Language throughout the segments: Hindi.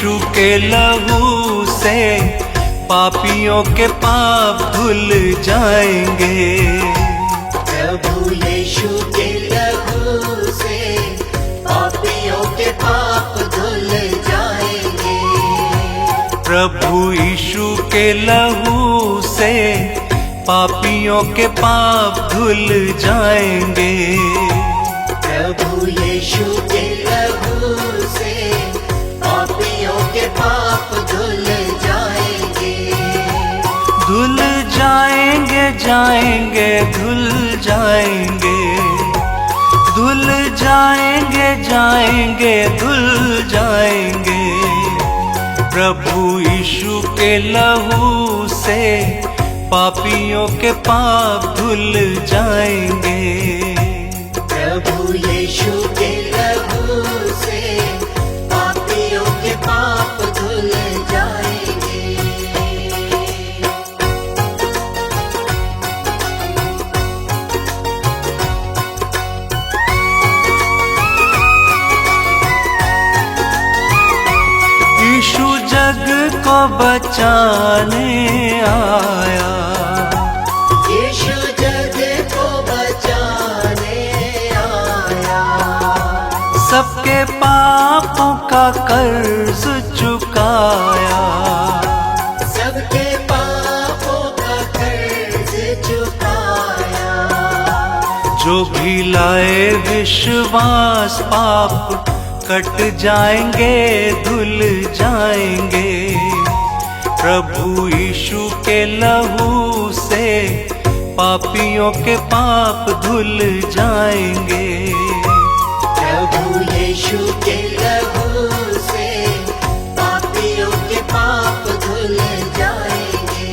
यीशु के लहू से पापियों के पाप धुल जाएंगे। प्रभु यीशु के लहू से पापियों के पाप धुल जाएंगे। प्रभु यीशु के लहू से पापियों के पाप धुल जाएंगे। प्रभु यीशु के लहू से पापियों के पाप धुल जाएंगे। धुल जाएंगे, जाएंगे, धुल जाएंगे, धुल जाएंगे, जाएंगे, धुल जाएंगे। प्रभु यीशु के लहू से पापियों के पाप धुल जाएंगे। प्रभु यीशु के लहू से पापियों के पाप धुल जाएंगे। यीशु जग को बचाने आया। यीशु जग को बचाने आया। सबके पापों का कर्ज चुकाया। सबके पापों का कर्ज चुकाया। जो भी लाए विश्वास पाप कट जाएंगे, धुल जाएंगे। प्रभु यीशु के लहू से पापियों के पाप धुल जाएंगे। प्रभु यीशु के लहू से पापियों के पाप धुल जाएंगे।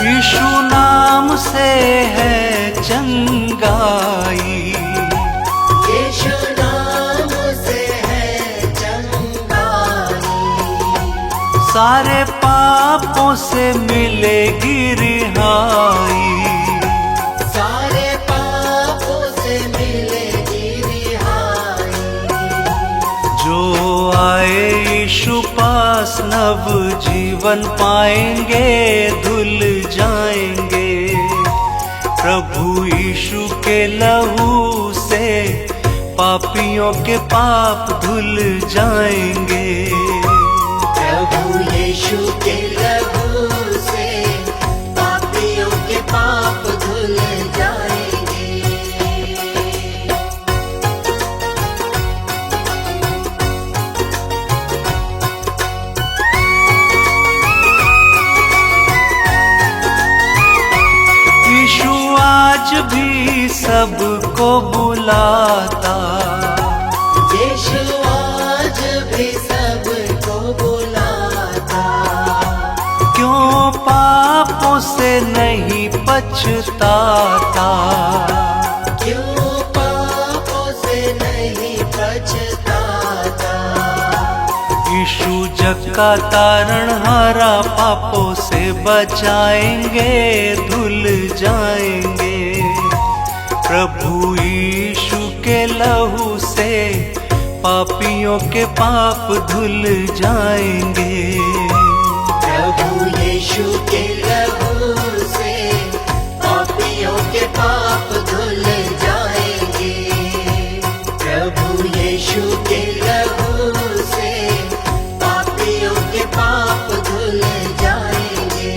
यीशु नाम से है चंगाई। यीशु नाम से है चंगाई। सारे पापों से मिलेगी रिहाई। सारे पापों से मिलेगी रिहाई। जो आए यीशु पास नव जीवन पाएंगे, धुल जाएंगे। प्रभु यीशु के लहू से पापियों के पाप धुल जाएंगे। प्रभु यीशु के लहू से पापियों के पाप धुल जाएंगे। यीशु आज भी सबको बुलाता। यीशु आज भी सबको बुलाता। क्यों पापों से नहीं पछताता। क्यों पापों से नहीं पछताता। यीशु जग का तारणहारा पापों से बचाएंगे, धुल जाएंगे। प्रभु यीशु के लहू से पापियों के पाप धुल जाएंगे। प्रभु यीशु के लहू से पापियों के पाप धुल जाएंगे। प्रभु यीशु के लहू से पापियों के पाप धुल जाएंगे।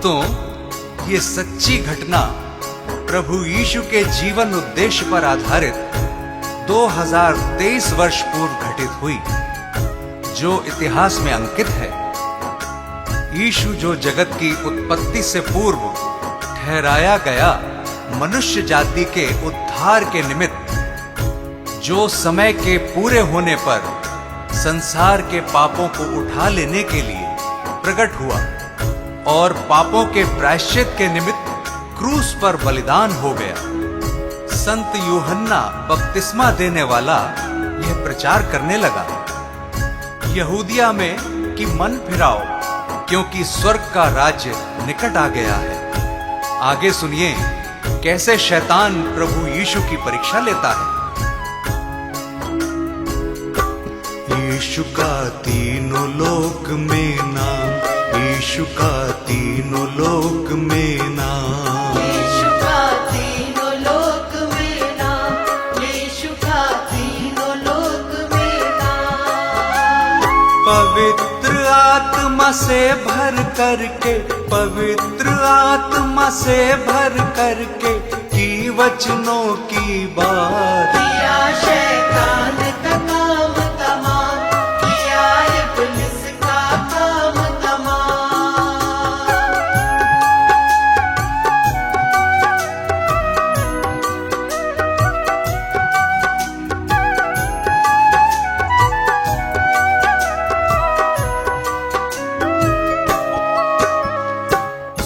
भक्तों, ये सच्ची घटना प्रभु यीशु के जीवन उद्देश्य पर आधारित 2023 वर्ष पूर्व घटित हुई, जो इतिहास में अंकित है। यीशु जो जगत की उत्पत्ति से पूर्व ठहराया गया मनुष्य जाति के उद्धार के निमित्त, जो समय के पूरे होने पर संसार के पापों को उठा लेने के लिए प्रकट हुआ और पापों के प्रायश्चित के निमित्त क्रूस पर बलिदान हो गया। संत यूहन्ना बपतिस्मा देने वाला यह प्रचार करने लगा, यहूदिया में कि मन फिराओ, क्योंकि स्वर्ग का राज्य निकट आ गया है। आगे सुनिए कैसे शैतान प्रभु यीशु की परीक्षा लेता है। यीशु का तीनों लोक में नाम, यीशु का तीनों लोक में नाम, यीशु का तीनों लोक में नाम, यीशु का तीनों लोक में नाम। पवित्र आत्मा से भर करके, पवित्र आत्मा से भर करके की वचनों की बात, किया शैतान का काम तमाम, किया इब्लिस का काम तमाम।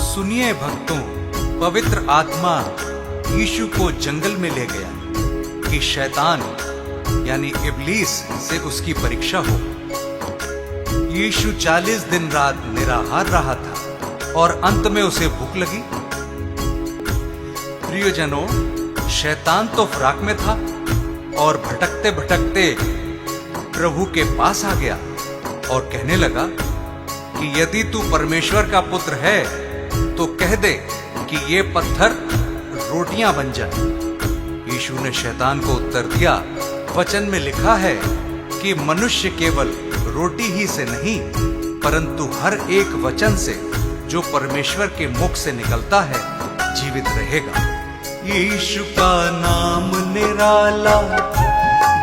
सुनिए भक्तों, पवित्र आत्मा यीशु को जंगल में ले गया कि शैतान यानी इब्लीस से उसकी परीक्षा हो। यीशु 40 दिन रात निराहार रहा था और अंत में उसे भूख लगी। प्रियजनों, शैतान तो फराक में था और भटकते भटकते प्रभु के पास आ गया और कहने लगा कि यदि तू परमेश्वर का पुत्र है तो कह दे कि ये पत्थर रोटियां बन जाए। यीशु ने शैतान को उत्तर दिया, वचन में लिखा है कि मनुष्य केवल रोटी ही से नहीं परंतु हर एक वचन से जो परमेश्वर के मुख से निकलता है जीवित रहेगा। यीशु का नाम निराला,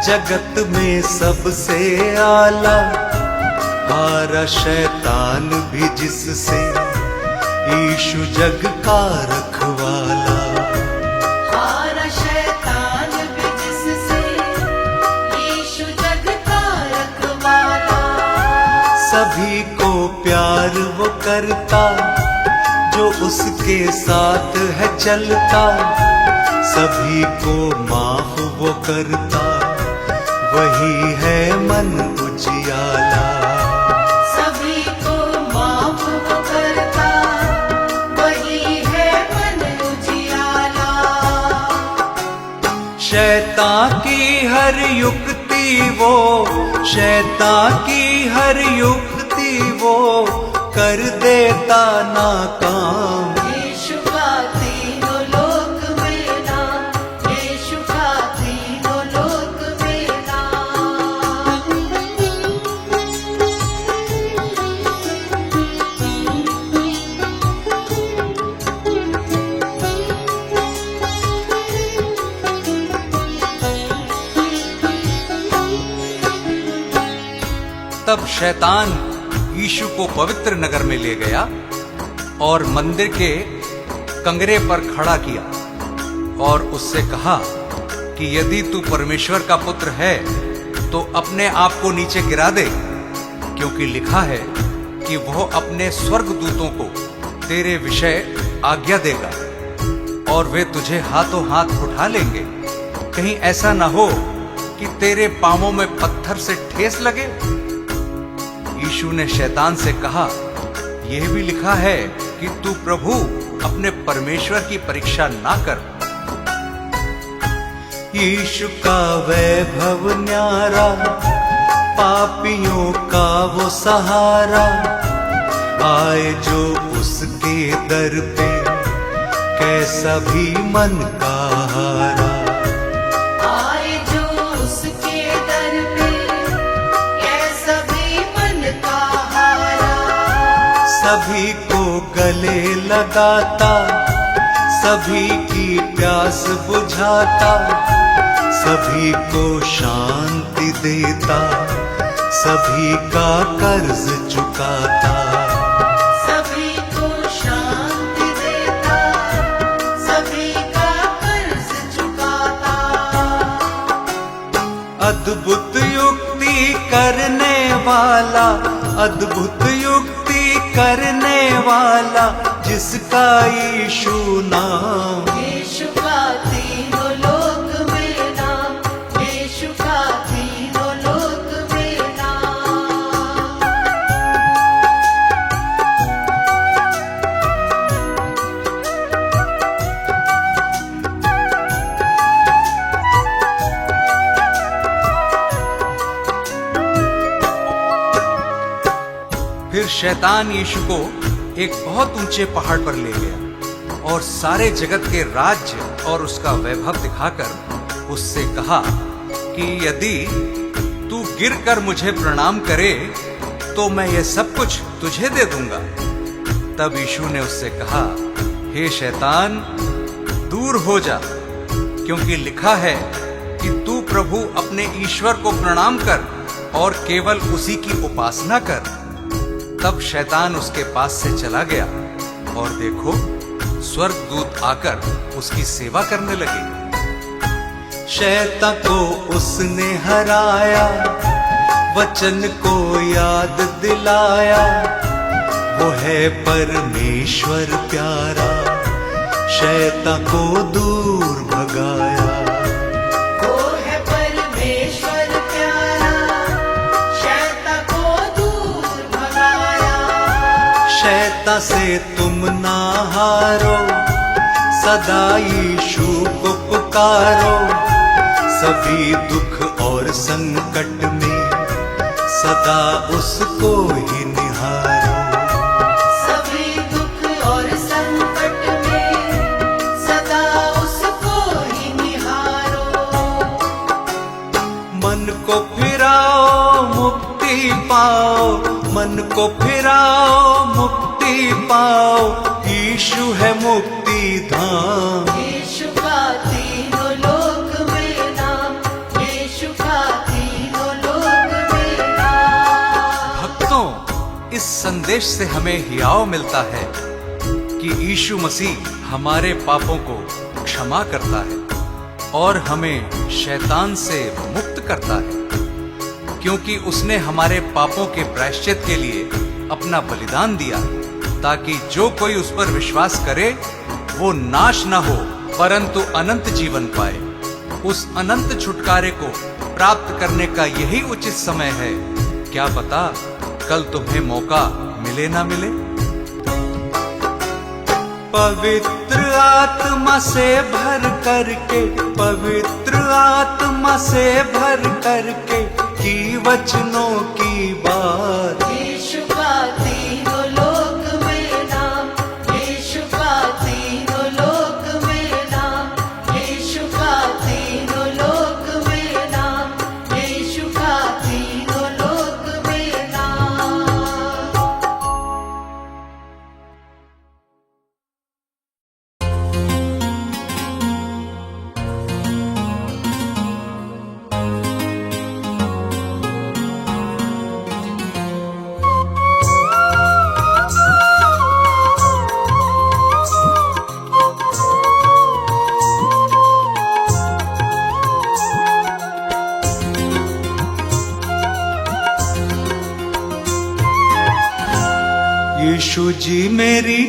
जगत में सबसे आला, हारा शैतान भी जिससे, यीशु जग का रखवाला। हारा शैतान भी जिससे, यीशु जग का रखवाला। सभी को प्यार वो करता, जो उसके साथ है चलता, सभी को माफ वो करता, वही है मन उजियाला। सभी को माफ वो करता, वही है मन उजियाला। शैतान की हर युक्ति वो, शैतान की हर युक्ति वो कर देता नाकाम। यीशु का तीनों लोक में नाम, यीशु का तीनों लोक में नाम। तब शैतान यीशु को पवित्र नगर में ले गया और मंदिर के कंगरे पर खड़ा किया और उससे कहा कि यदि तू परमेश्वर का पुत्र है तो अपने आप को नीचे गिरा दे, क्योंकि लिखा है कि वह अपने स्वर्गदूतों को तेरे विषय आज्ञा देगा और वे तुझे हाथों हाथ उठा लेंगे, कहीं ऐसा ना हो कि तेरे पांवों में पत्थर से ठेस लगे। यीशु ने शैतान से कहा, यह भी लिखा है कि तू प्रभु अपने परमेश्वर की परीक्षा ना कर। यीशु का वैभव न्यारा, पापियों का वो सहारा, आए जो उसके दर पे, कैसा भी मन का हारा। आए जो उसके दर पे, कैसा भी मन का हारा। सभी को गले लगाता, सभी की प्यास बुझाता, सभी को शांति देता, सभी का कर्ज चुकाता। सभी को शांति देता, सभी का कर्ज चुकाता। अद्भुत युक्ति करने वाला, अद्भुत युक्ति करने वाला, जिसका यीशु नाम। यीशु का तीनों लोक में नाम, यीशु का तीनों लोक में नाम। फिर शैतान यीशु को एक बहुत ऊंचे पहाड़ पर ले गया और सारे जगत के राज्य और उसका वैभव दिखाकर उससे कहा कि यदि तू गिरकर मुझे प्रणाम करे तो मैं यह सब कुछ तुझे दे दूंगा। तब यीशु ने उससे कहा, हे शैतान, दूर हो जा, क्योंकि लिखा है कि तू प्रभु अपने ईश्वर को प्रणाम कर और केवल उसी की उपासना कर। तब शैतान उसके पास से चला गया और देखो, स्वर्गदूत आकर उसकी सेवा करने लगे। शैतान को उसने हराया, वचन को याद दिलाया, वो है परमेश्वर प्यारा, शैतान को दूर भगाया। वो है परमेश्वर प्यारा, शैतान को दूर भगाया। शैतान से तुम ना हारो, सदा यीशु को पुकारो, सभी दुख और संकट में सदा उसको ही निहारो। सभी दुख और संकट में सदा उसको ही निहारो। मन को फिराओ मुक्ति पाओ, मन को फिराओ मुक्ति पाओ, यीशु है मुक्ति धाम। यीशु का तीनों लोक में नाम, यीशु का तीनों लोक में नाम। भक्तों, इस संदेश से हमें हियाव मिलता है कि यीशु मसीह हमारे पापों को क्षमा करता है और हमें शैतान से मुक्त करता है, क्योंकि उसने हमारे पापों के प्रायश्चित के लिए अपना बलिदान दिया, ताकि जो कोई उस पर विश्वास करे वो नाश न हो परंतु अनंत जीवन पाए। उस अनंत छुटकारे को प्राप्त करने का यही उचित समय है। क्या पता कल तुम्हें मौका मिले ना मिले। पवित्र आत्मा से भर करके, पवित्र आत्मा से भर करके की वचनों की बात। यीशु का तीनों लोक में नाम, यीशु का तीनों लोक में नाम, यीशु का तीनों लोक में नाम, यीशु का तीनों लोक में नाम। यीशु जी मेरी,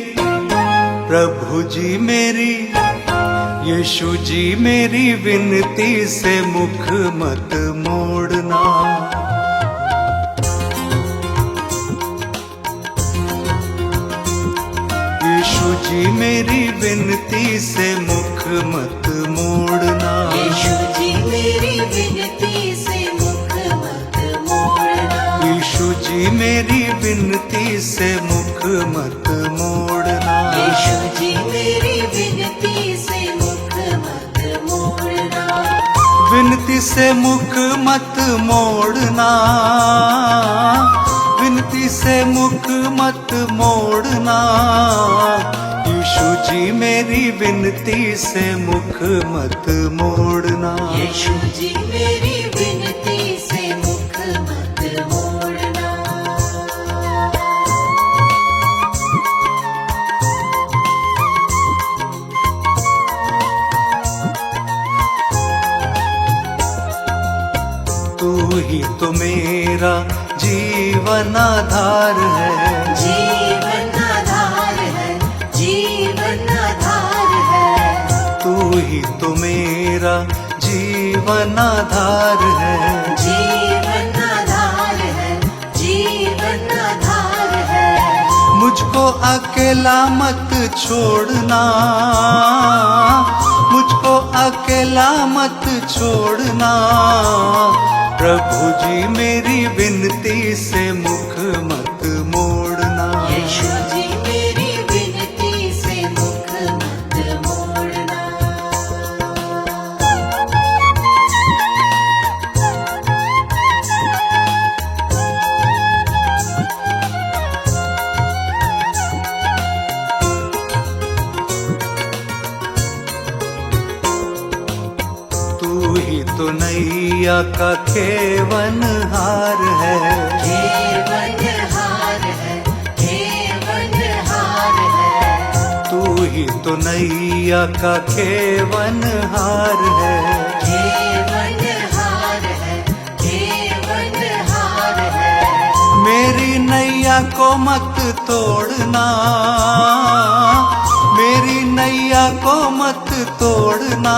प्रभु जी मेरी, यीशु जी मेरी विनती से मुख मत मोड़ना। यीशु जी मेरी विनती से मुख मत मोड़ना। यीशु जी मेरी विनती से मुख मत मोड़ना। यीशु जी मेरी विनती से मुख मत मोड़ना। यीशु जी मेरी विनती से मुख मत मोड़ना। विनती से मुख मत मोड़ना। विनती से मुख मत मोड़ना। यीशु जी मेरी विनती से मुख मत मोड़ना। यीशु जी मेरी विनती से मुख मत मोड़ना। तू ही तो मेरा जीवन आधार है। जीवन आधार है, जीवन आधार है। तू ही तो मेरा जीवन आधार है। जीवन आधार है, जीवन आधार है। मुझको अकेला मत छोड़ना। मुझको अकेला मत छोड़ना। प्रभु जी मेरी विनती से मुख मत मोड़ना। यीशु जी मेरी विनती से मुख मत मोड़ना। तू ही तो नैया का खेवनहार है। खेवनहार है, खेवनहार है। तू ही तो नैया का खेवनहार है। खेवनहार है, खेवनहार है। मेरी नैया को मत तोड़ना। मेरी नैया को मत तोड़ना।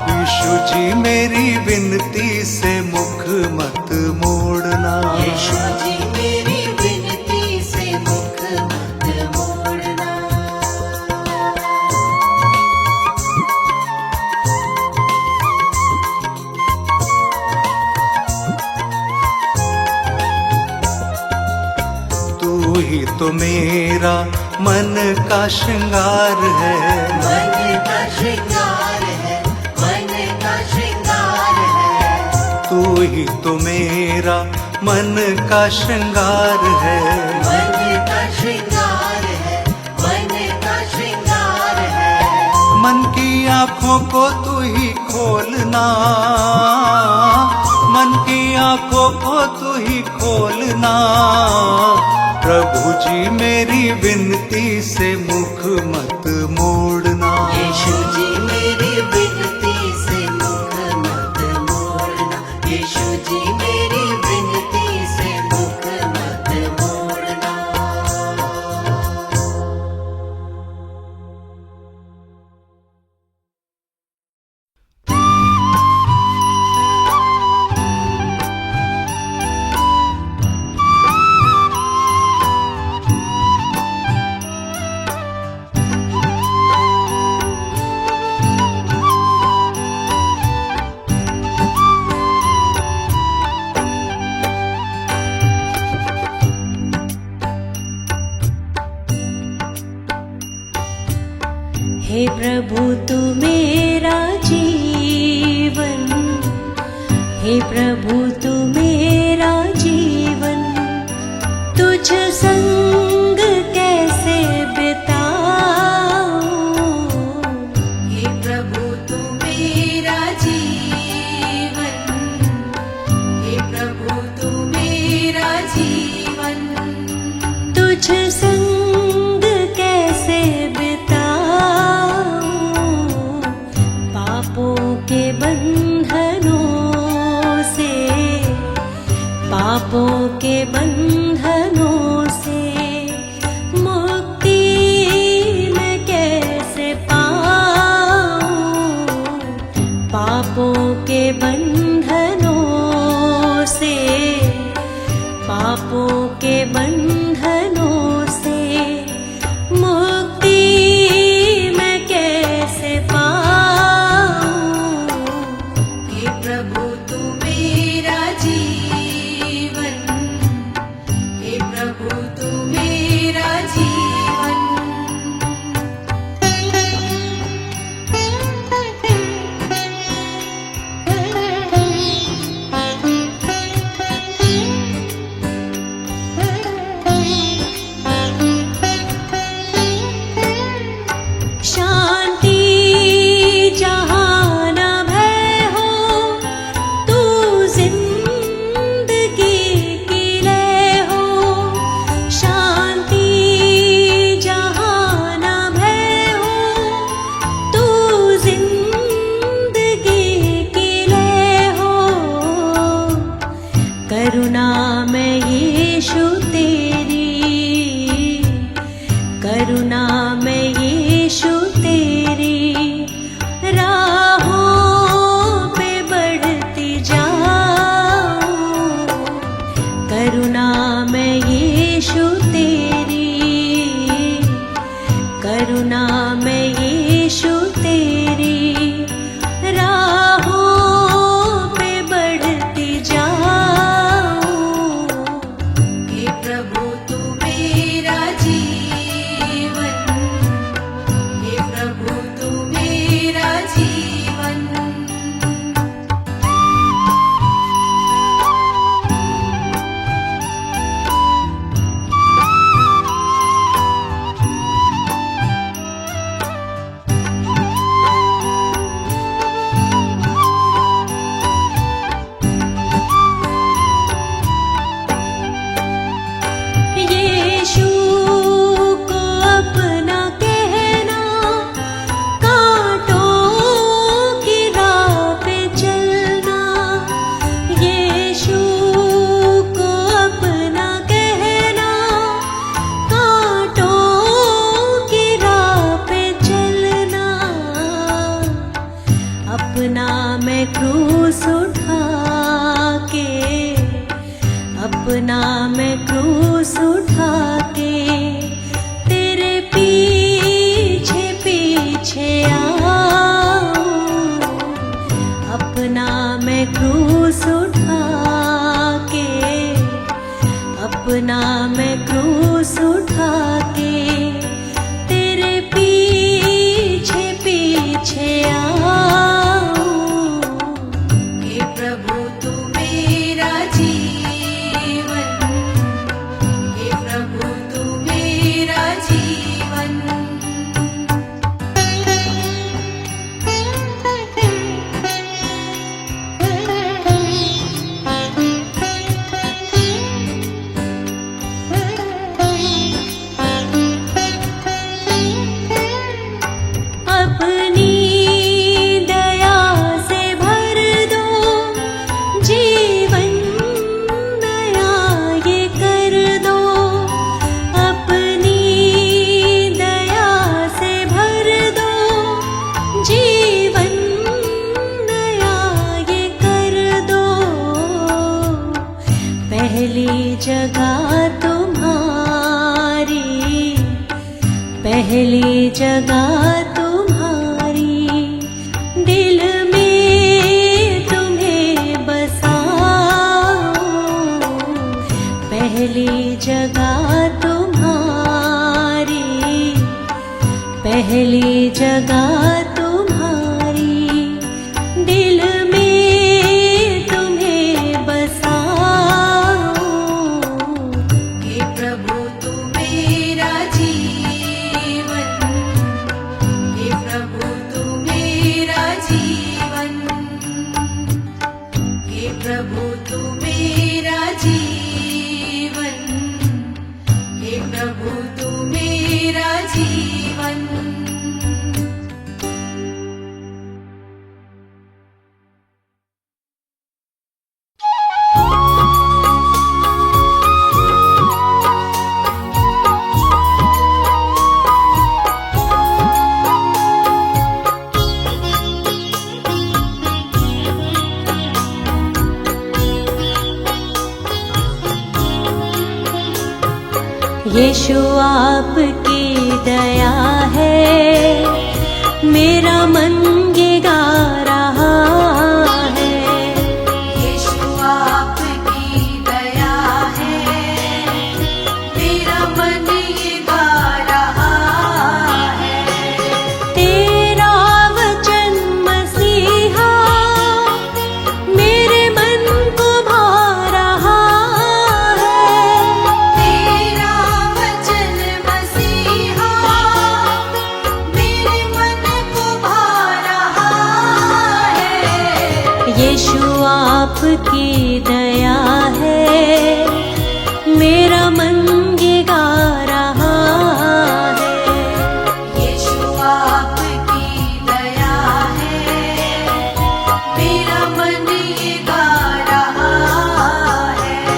यीशु जी मेरी विनती से मुख मत मोड़ना। यीशु जी मेरी विनती से मुख मत मोड़ना। तू ही तो मेरा मन का श्रृंगार है। मन का श्रृंगार है, मन का श्रृंगार है। तू ही तो मेरा मन का श्रृंगार है। मन का श्रृंगार है, मन का श्रृंगार है। मन की आँखों को तू ही खोलना। मन की आँखों को तू ही खोलना। प्रभु जी मेरी विनती से मुख मत मोड़ना। यीशु जी मेरी विनती से मुख मत मोड़ना। यीशु जी मेरी विनती से मुख मत मोड़ना। हे प्रभु तू मेरा जीवन, हे प्रभु तू मेरा जीवन, तुझ संग कैसे बिताऊं। हे प्रभु तू मेरा जीवन, हे प्रभु तू मेरा जीवन, तुझ संग कैसे बिताऊं। पापों के बंधनों से, पापों के बंधनों से मुक्ति मैं कैसे पाऊं। पापों के बंधनों से, पापों के बंधनों से मुक्ति मैं कैसे पाऊं। हे प्रभु तू मेरा जीवन, हे प्रभु तू मेरा जीवन। करुणा में यीशु तेरी, करुणा में यीशु तेरी राहों पे बढ़ती जाऊं। करुणा में यीशु तेरी, करुणा में यीशु तेरी राहों पे बढ़ती जाऊं। हे प्रभु तू मेरा जीवन, हे प्रभु तू मेरा जीवन। यीशु को अपना कहना, कांटों की राह पे चलना। यीशु को अपना कहना, कांटों की राह पे चलना। अपना मैं क्रूस उठा के, अपना मैं क्रूस उठा के तेरे पीछे पीछे आऊं। अपना मैं क्रूस उठा के, अपना मैं क्रूस उठा के तेरे पीछे पीछे आऊं। हे प्रभु तू मेरा जीवन, हे प्रभु तू मेरा जीवन। अपनी दया से भर दो, जीवन नया ये कर दो। अपनी दया से भर दो, जीवन नया ये कर दो। पहली जगह तुम्हारी, पहली जगह तुम्हारी, दिल में तुम्हें बसाऊं। पहली जगह तुम्हारी, पहली जगह तुम्हारी, दिल में तुम्हें बसाऊं। हे प्रभु तू मेरा जीवन, हे प्रभु तू मेरा जीवन। हे प्रभु तू मेरा जीवन, हे प्रभु तू मेरा जीवन। यीशु आपकी दया है, मेरा मन ये गा रहा है। यीशु आपकी दया है, मेरा मन ये गा रहा है। तेरा वचन मसीहा मेरे मन को भा रहा है। तेरा वचन मसीहा मेरे मन को भा रहा है। यीशु आपकी दया है, मेरा मन ये गा रहा है। यीशु आपकी दया है, मेरा मन ये गा रहा है।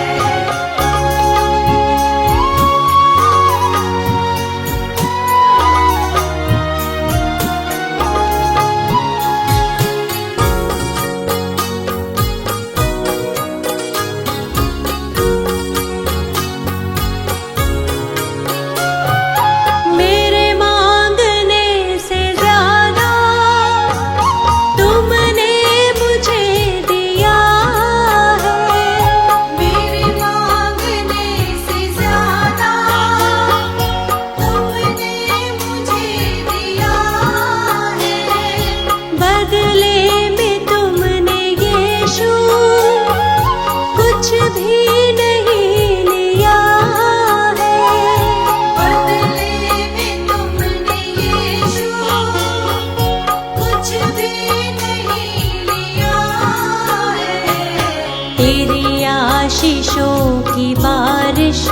तेरी आशीषों की बारिश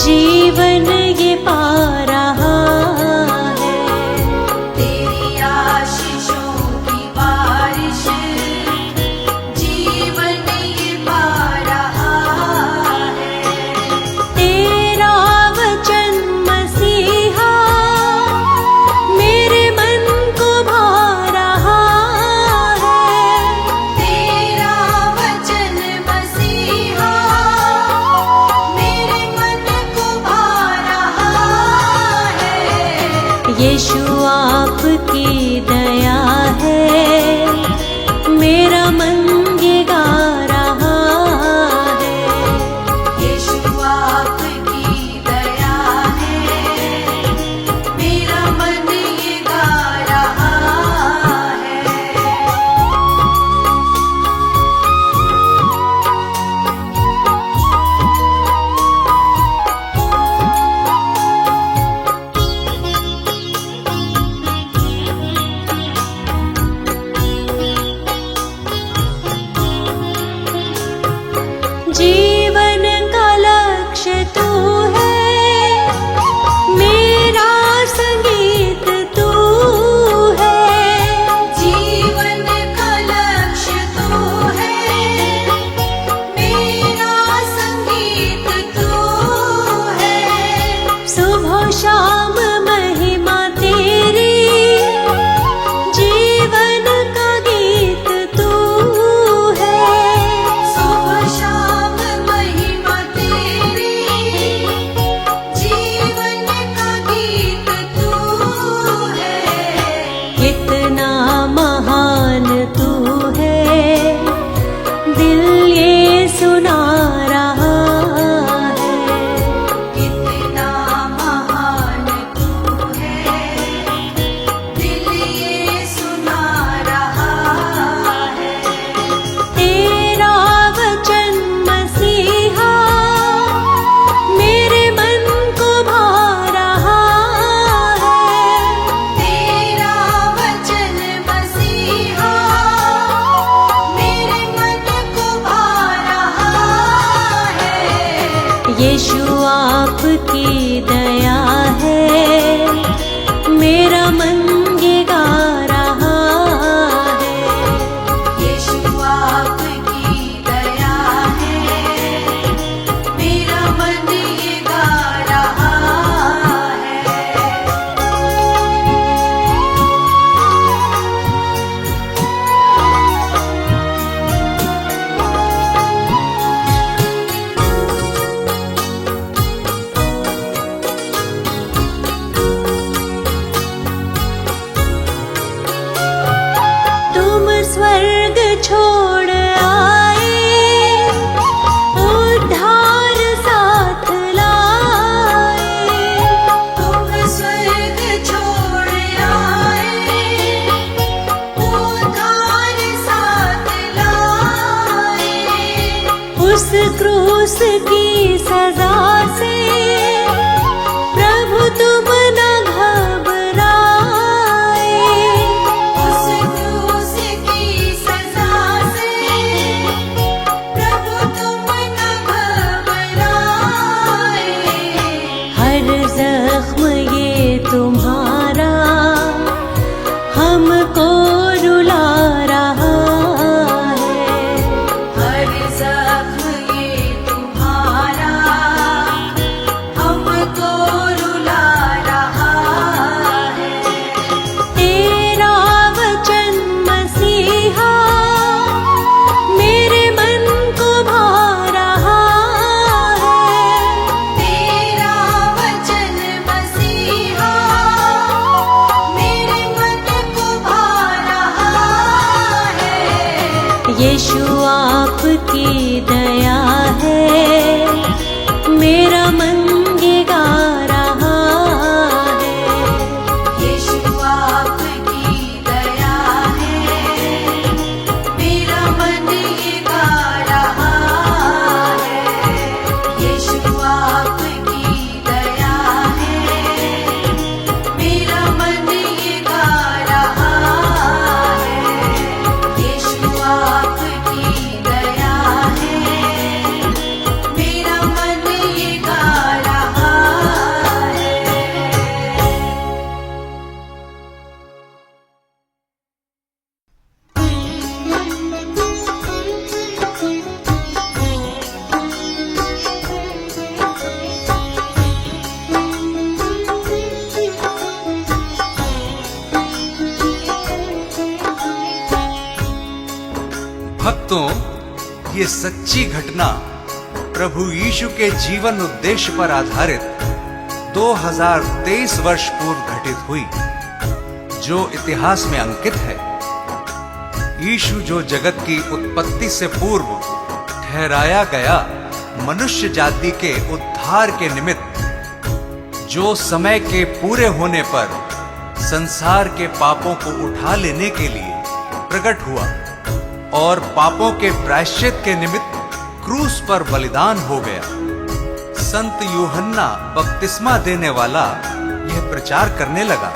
जीवन ये पा रहा है। तेरी आशीषों की बारिश जीवन ये पा रहा है। तेरा वचन मसीहा मेरे मन को भा रहा है। तेरा वचन मसीहा मेरे मन को भा रहा है। यीशु आपकी दया है, मेरा मन ये गा रहा है। यीशु आपकी दया है, मेरा मन ये गा रहा है। जीवन का लक्ष्य तू है, मेरा संगीत तू है। जीवन का लक्ष्य तू है, मेरा संगीत तू है। सुबह शाम महिमा तेरी, जीवन का गीत तू है। सुबह शाम महिमा तेरी, जीवन का गीत तू है। कितना महान तू है, दिल ये सुना रहा है। कितना महान तू है, दिल ये सुना रहा है। तेरा वचन मसीहा मेरे मन को भा रहा है। तेरा वचन मसीहा मेरे मन को भा रहा है। यीशु आपकी दया है, मेरा मन ये गा रहा है। यीशु आपकी दया है, मेरा मन ये गा रहा है। तुम स्वर्ग छोड़ आए, उद्धार साथ लाए। तुम स्वर्ग छोड़ आए, उद्धार साथ लाए। उस क्रूस की सजा से प्रभु तुम न घबराए। उस क्रूस की सजा से प्रभु तुम न घबराए। हर जख्म ये तुम्हारा हमको रुला रहा है। हर जख्म ये तुम्हारा हमको रुला रहा है। तेरा वचन मसीहा मेरे मन को भा रहा है। तेरा वचन मसीहा मेरे मन को भा रहा है। यीशु आपकी दया है, मेरा मन ये गा रहा है। यीशु आपकी दया है, मेरा मन ये गा रहा है। यीशु आपकी दया है, मेरा मन ये गा रहा है। यीशु आपकी दया भक्तों, ये सच्ची घटना प्रभु यीशु के जीवन उद्देश्य पर आधारित 2023 वर्ष पूर्व घटित हुई, जो इतिहास में अंकित है। यीशु जो जगत की उत्पत्ति से पूर्व ठहराया गया मनुष्य जाति के उद्धार के निमित्त, जो समय के पूरे होने पर संसार के पापों को उठा लेने के लिए प्रकट हुआ और पापों के प्रायश्चित के निमित्त क्रूस पर बलिदान हो गया। संत यूहन्ना बपतिस्मा देने वाला यह प्रचार करने लगा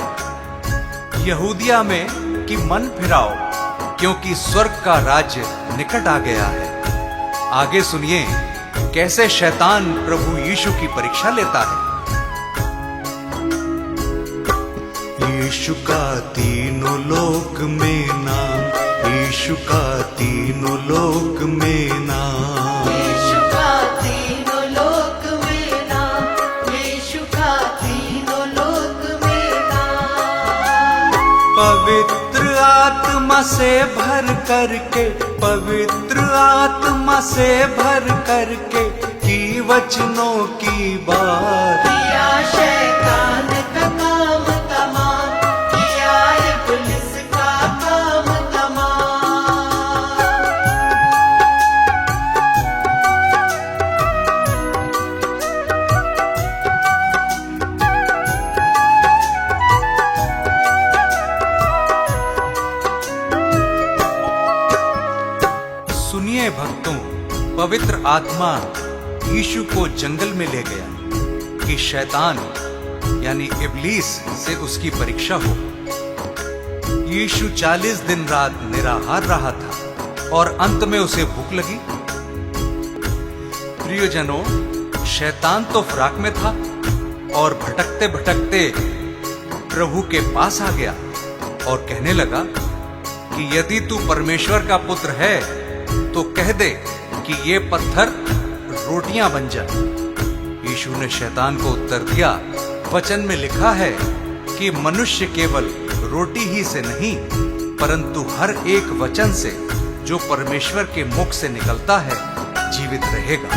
यहूदिया में कि मन फिराओ, क्योंकि स्वर्ग का राज्य निकट आ गया है। आगे सुनिए कैसे शैतान प्रभु यीशु की परीक्षा लेता है। यीशु का तीनों लोक में नाम, यीशु का तीनों लोक में नाम, यीशु का तीनों लोक में नाम, यीशु का तीनों लोक में नाम। पवित्र आत्मा से भर करके, पवित्र आत्मा से भर करके की वचनों की बात, किया शैतान का काम तमाम, किया इब्लिस का काम तमाम। सुनिए भक्तों, पवित्र आत्मा यीशु को जंगल में ले गया कि शैतान यानी इब्लीस से उसकी परीक्षा हो। यीशु 40 दिन रात निराहार रहा था और अंत में उसे भूख लगी। प्रियजनों, शैतान तो फ्राक में था और भटकते भटकते प्रभु के पास आ गया और कहने लगा कि यदि तू परमेश्वर का पुत्र है तो कह दे कि ये पत्थर रोटियां बन जाए। यीशु ने शैतान को उत्तर दिया, वचन में लिखा है कि मनुष्य केवल रोटी ही से नहीं परंतु हर एक वचन से जो परमेश्वर के मुख से निकलता है जीवित रहेगा।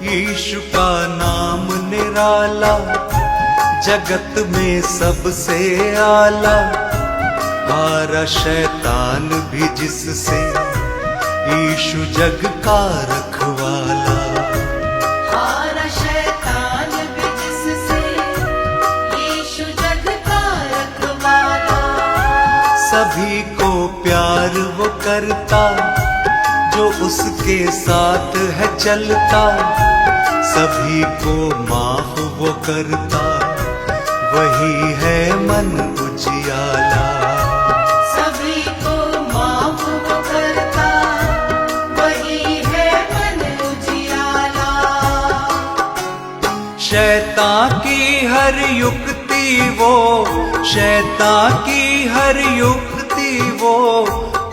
यीशु का नाम निराला, जगत में सबसे आला, हारा शैतान भी जिससे, यीशु जग का रखवाला। हारा शैतान भी जिससे, यीशु जग का रखवाला। सभी को प्यार वो करता जो उसके साथ है चलता, सभी को माफ वो करता वही है मन उजियाला। सभी को माफ वो करता, वही है मन उजियाला। शैतान की हर युक्ति वो, शैतान की हर युक्ति वो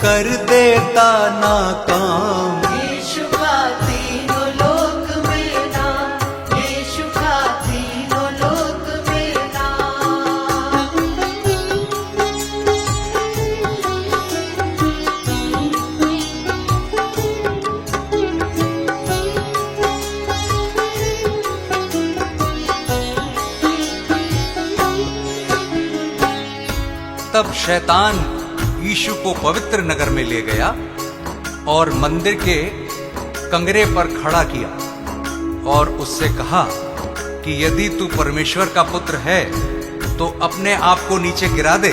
कर देता नाकाम। यीशु का तीनों लोक में नाम, यीशु का तीनों लोक में नाम। तब शैतान यीशु को पवित्र नगर में ले गया और मंदिर के कंगरे पर खड़ा किया और उससे कहा कि यदि तू परमेश्वर का पुत्र है तो अपने आप को नीचे गिरा दे,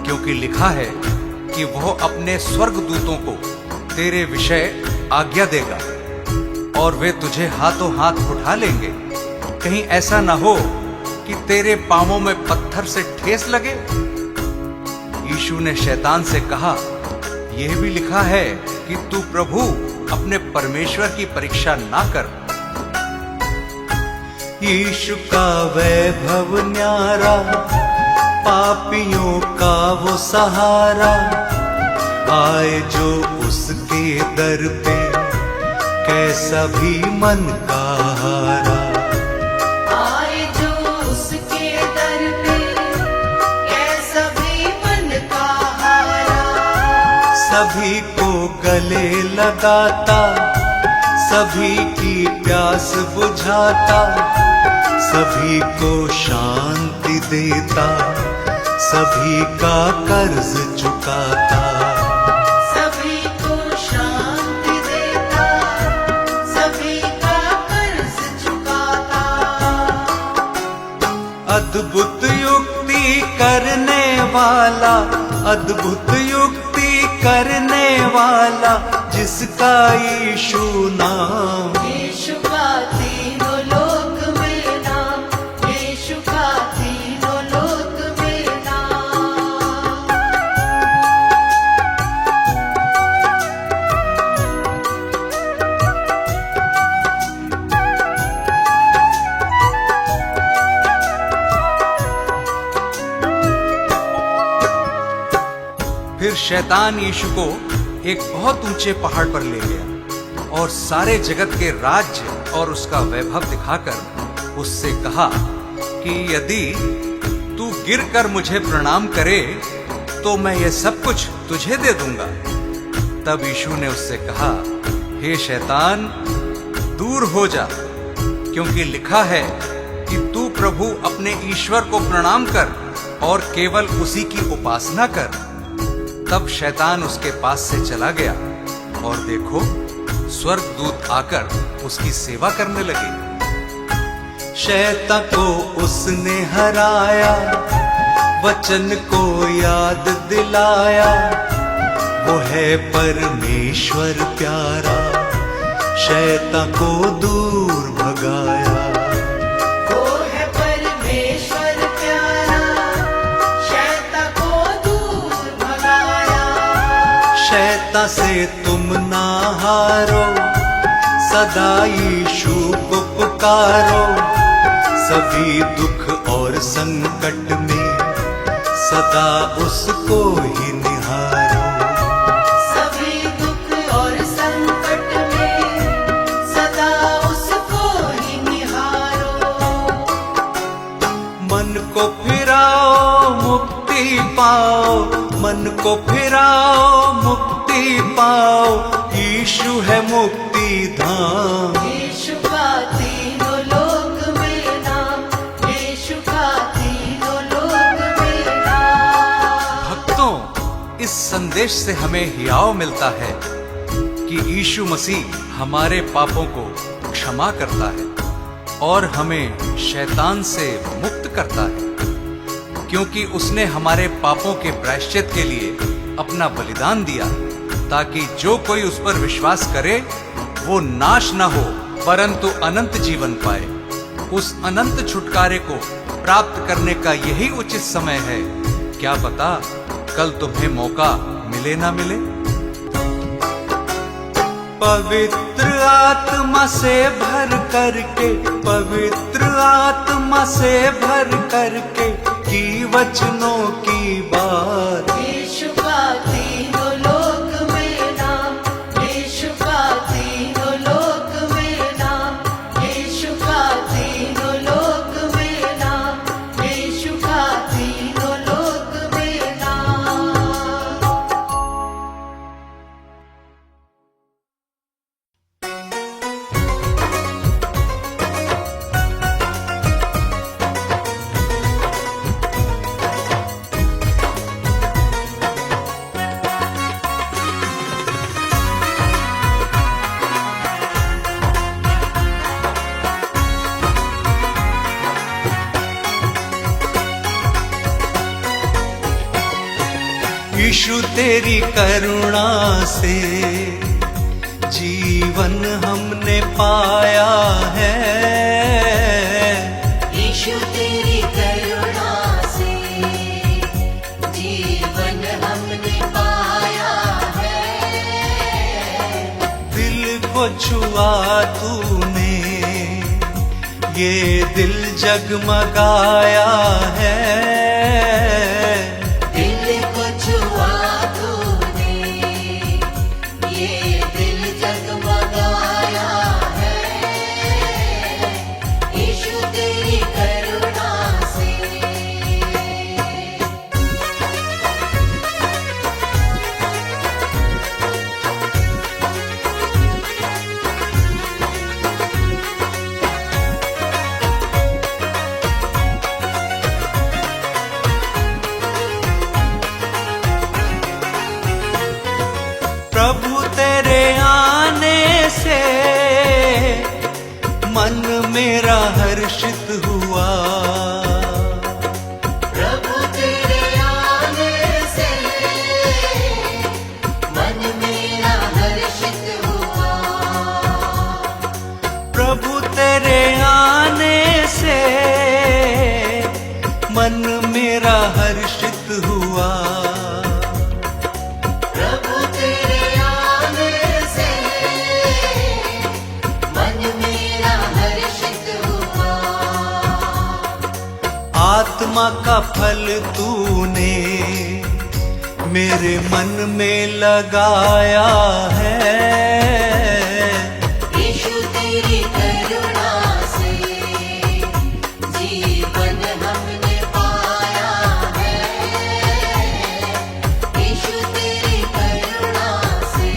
क्योंकि लिखा है कि वह अपने स्वर्गदूतों को तेरे विषय आज्ञा देगा और वे तुझे हाथों हाथ उठा लेंगे, कहीं ऐसा ना हो कि तेरे पांवों में पत्थर से ठेस लगे। यीशु ने शैतान से कहा, यह भी लिखा है कि तू प्रभु अपने परमेश्वर की परीक्षा ना कर। यीशु का वैभव न्यारा, पापियों का वो सहारा, आए जो उसके दर पे कैसा भी मन का हारा। आए जो उसके दर पे, कैसा भी मन का हारा। सभी को गले लगाता, सभी की प्यास बुझाता, सभी को शांति देता, सभी का कर्ज चुकाता। सभी को शांति देता, सभी का कर्ज चुकाता। अद्भुत युक्ति करने वाला, अद्भुत युक्ति करने वाला, जिसका यीशु नाम। यीशु का तीनों लोक में नाम, यीशु का तीनों लोक में नाम। फिर शैतान यीशु को एक बहुत ऊंचे पहाड़ पर ले गया और सारे जगत के राज्य और उसका वैभव दिखाकर उससे कहा कि यदि तू गिरकर मुझे प्रणाम करे तो मैं ये सब कुछ तुझे दे दूंगा। तब यीशु ने उससे कहा, हे शैतान, दूर हो जा, क्योंकि लिखा है कि तू प्रभु अपने ईश्वर को प्रणाम कर और केवल उसी की उपासना कर। तब शैतान उसके पास से चला गया और देखो, स्वर्गदूत आकर उसकी सेवा करने लगे। शैतान को उसने हराया, वचन को याद दिलाया, वो है परमेश्वर प्यारा, शैतान को दूर भगाया। वो है परमेश्वर प्यारा, शैतान को दूर भगाया। शैतान से तुम ना हारो, सदा यीशु को पुकारो, सभी दुख और संकट में सदा उसको ही निहारो। सभी दुख और संकट में सदा उसको ही निहारो। मन को फिराओ मुक्ति पाओ, मन को फिराओ मुक्ति पाओ, यीशु है मुक्ति धाम। यीशु का तीनों लोक में नाम, यीशु का तीनों लोक में नाम। भक्तों, इस संदेश से हमें हियाव मिलता है कि यीशु मसीह हमारे पापों को क्षमा करता है और हमें शैतान से मुक्त करता है, क्योंकि उसने हमारे पापों के प्रायश्चित के लिए अपना बलिदान दिया, ताकि जो कोई उस पर विश्वास करे वो नाश न हो परंतु अनंत जीवन पाए। उस अनंत छुटकारे को प्राप्त करने का यही उचित समय है। क्या पता कल तुम्हें मौका मिले ना मिले। पवित्र आत्मा से भर करके, पवित्र आत्मा से भर करके की वचनों की बात। यीशु का तीनों लोक में नाम, यीशु का तीनों लोक में नाम, यीशु का तीनों लोक में नाम, यीशु का तीनों लोक में नाम। यीशु तेरी करुणा से जीवन हमने पाया है। यीशु तेरी करुणा से जीवन हमने पाया है। दिल को छुआ तूने, ये दिल जगमगाया है। दिल को छुआ तूने, ये दिल जगमगाया है। यीशु तेरी करुणा से। मेरा हर्षित हुआ। प्रभु तेरे आने से मन मेरा हर्षित हुआ। प्रभु तेरे आने से मन मेरा हर्षित हुआ। प्रभु तेरे आने से मन मेरा हर्षित हुआ। आत्मा का फल तूने मेरे मन में लगाया है। यीशु तेरी करुणा से जीवन हमने पाया है। यीशु तेरी करुणा से।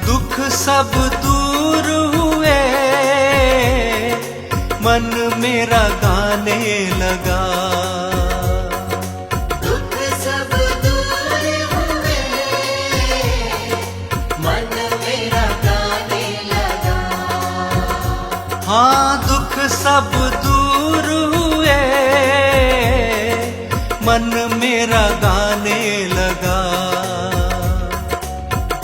दुख सब दूर हुए, मन मेरा गाने लगा। दुख सब दूर हुए, मन मेरा गाने लगा। हाँ, दुख सब दूर हुए, मन मेरा गाने लगा।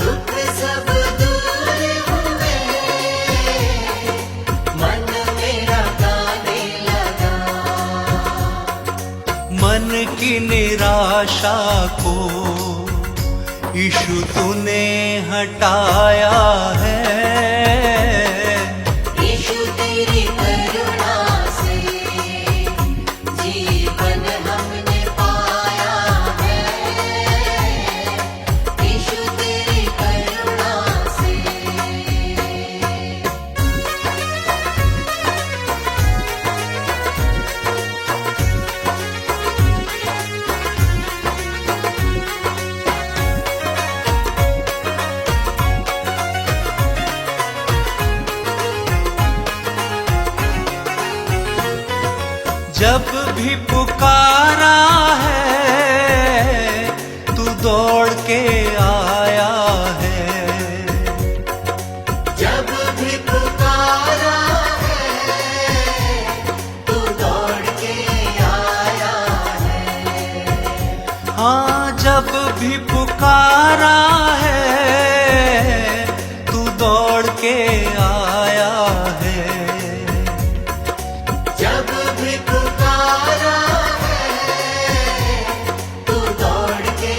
दुख सब दूर हुए, मन मेरा गाने लगा। मन की निराशा को यीशु तूने हटाया है। यीशु तेरी करुणा से जीवन हमने पाया है। यीशु तेरी करुणा से। जब भी पुकारा है तू दौड़ के आया है। जब भी पुकारा है तू दौड़ के आया है। हाँ, जब भी पुकारा है तू दौड़ के आया है। जब भी पुकारा है तू दौड़ के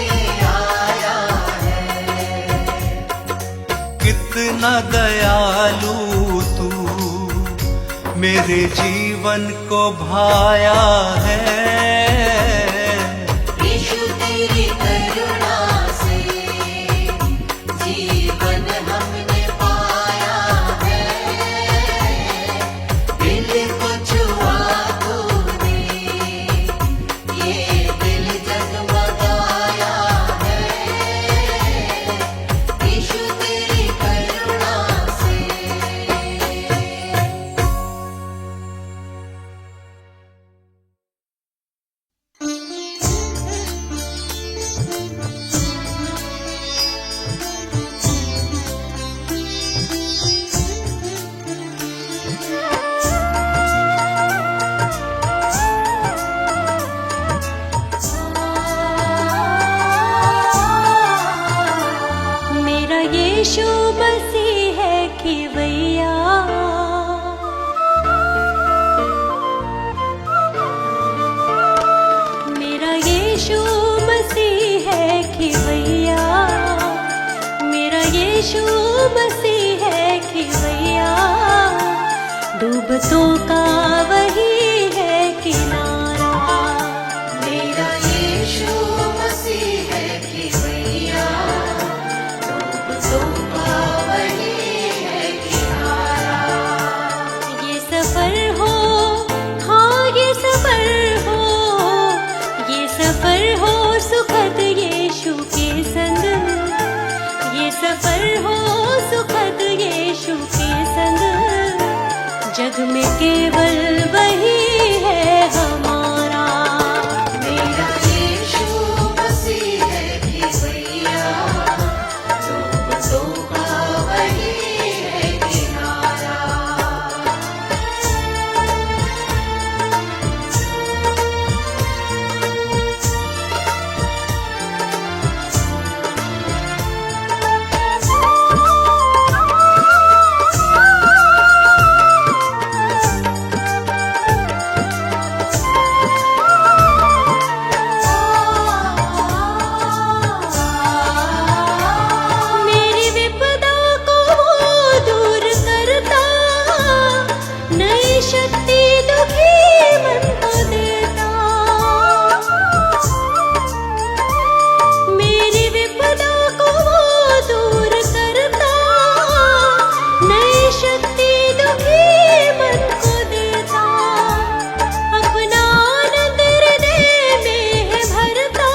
आया है। कितना दयालु तू मेरे जीवन को भाया है। यीशु तेरी करुणा से जीवन हमने पाया है। दिल को छुआ तूने, ये दिल जगमगाया है। यीशु तेरी करुणा से। मेरा यीशु मसीह है खिवैया। मेरा यीशु मसीह है खिवैया। मेरा यीशु मसीह है खिवैया। डूबतों का वही है किनारा। मेरा यीशु मसीह है खिवैया। डूबतों का वही है किनारा। ये सफर हो, हाँ ये सफर हो, ये सफर हो सुखद यीशु के संग, जग में केवल वही है हमारा। मेरा यीशु मसीह है कि भैया, लोगों का वही है किनारा। मेरी विपदा को वो दूर करता, नई शक्ति दुखी मन को देता। मेरी विपदा को वो दूर करता, नई शक्ति दुखी मन को देता। अपना आनंद हृदय में है भरता,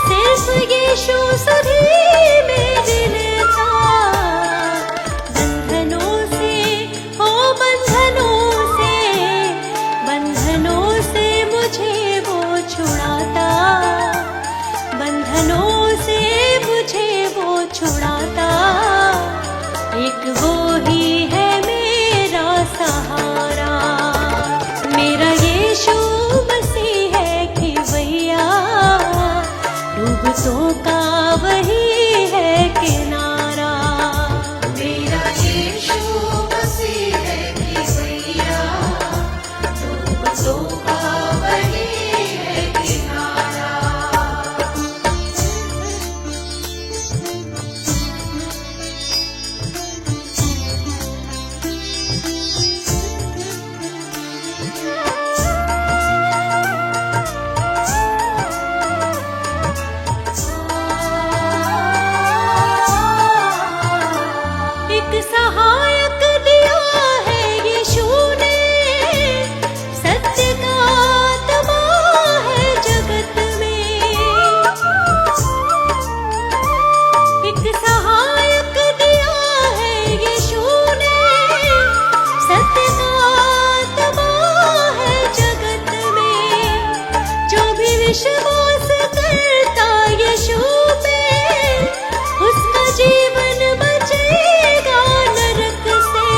सिर्फ यीशु सुधी मेरी लेता। बंधनों से, ओ बंधनों से मुझे वो छुड़ाता, बंधनों से मुझे वो छुड़ाता। एक वो ही है मेरा सहारा, मेरा यीशु मसीह है कि भैया, डूबतों का वही है किनारा। मेरा यीशु मसीह है कि भैया, लोगों का वही है किनारा। एक सहायक दिया है यीशु ने, सत्य का आत्मा है जगत में। एक सहायक दिया है यीशु ने, सत्य का आत्मा है जगत में। जो भी विश्वास करता यीशु पे, उसका जीवन बचेगा नरक से।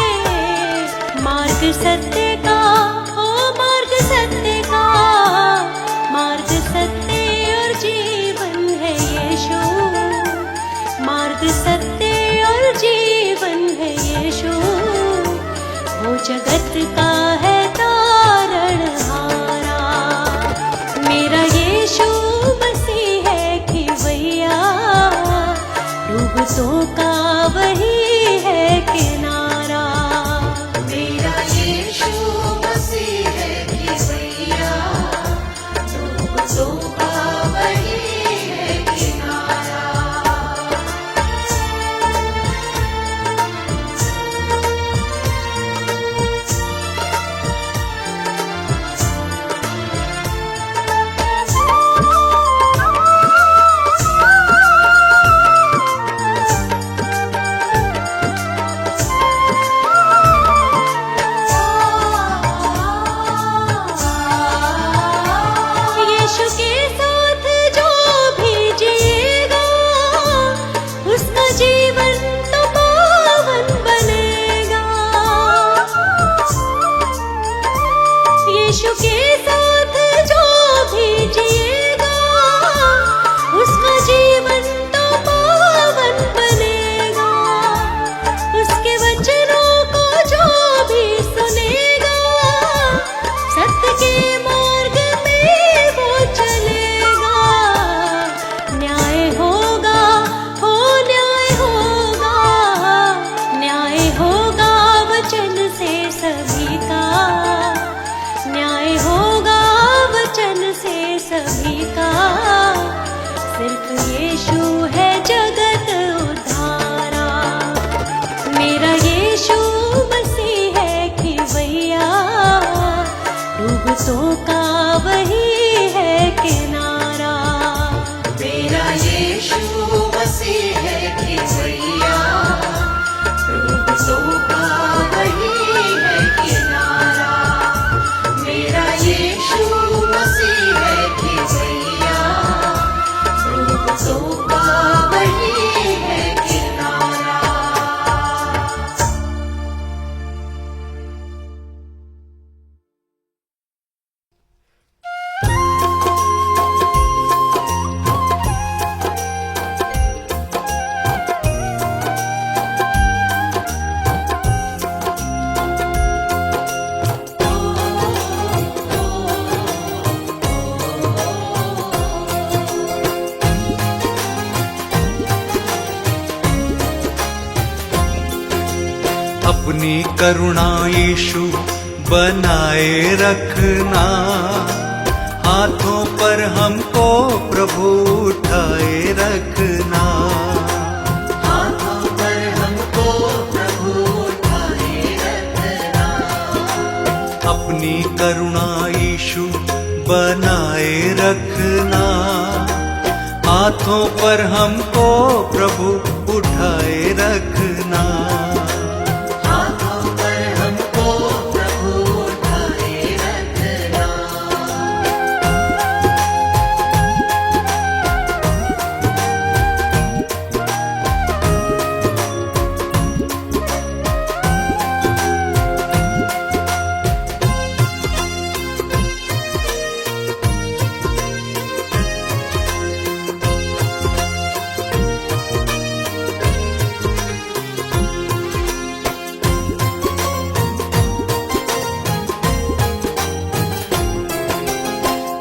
मार्ग सत्य का, ओ मार्ग सत्य का, मार्ग सत्य और जीवन है यीशु। मार्ग सत्य और जीवन है यीशु, वो जगत का है तारणहारा। मेरा यीशु मसीह है कि भैया, डूबतों का वही है किनारा। मेरा यीशु मसीह है कि भैया, लोगों का वही है किनारा। यीशु के साथ जो भी जिएगा, उसका जीवन तो पावन बनेगा। यीशु के साथ जो भी जिएगा, उसका जीवन तो पावन बनेगा। उसके वचनों को जो भी सुनेगा, सत्य के मार्ग में वो चलेगा। न्याय होगा, हो न्याय होगा, न्याय होगा वचन से सभी का। न्याय होगा वचन से सभी का। सिर्फ यीशु है जगत उद्धारा। मेरा यीशु मसीह है कि भैया, डूबतों का वही है किनारा। मेरा यीशु मसीह है कि करुणा यीशु बनाए रखना, हाथों पर हमको प्रभु उठाए रखना। हाथों पर हमको प्रभु उठाए रखना। अपनी करुणा यीशु बनाए रखना, हाथों पर हमको प्रभु उठाए रखना। हाथों पर हमको प्रभु उठाए रखना।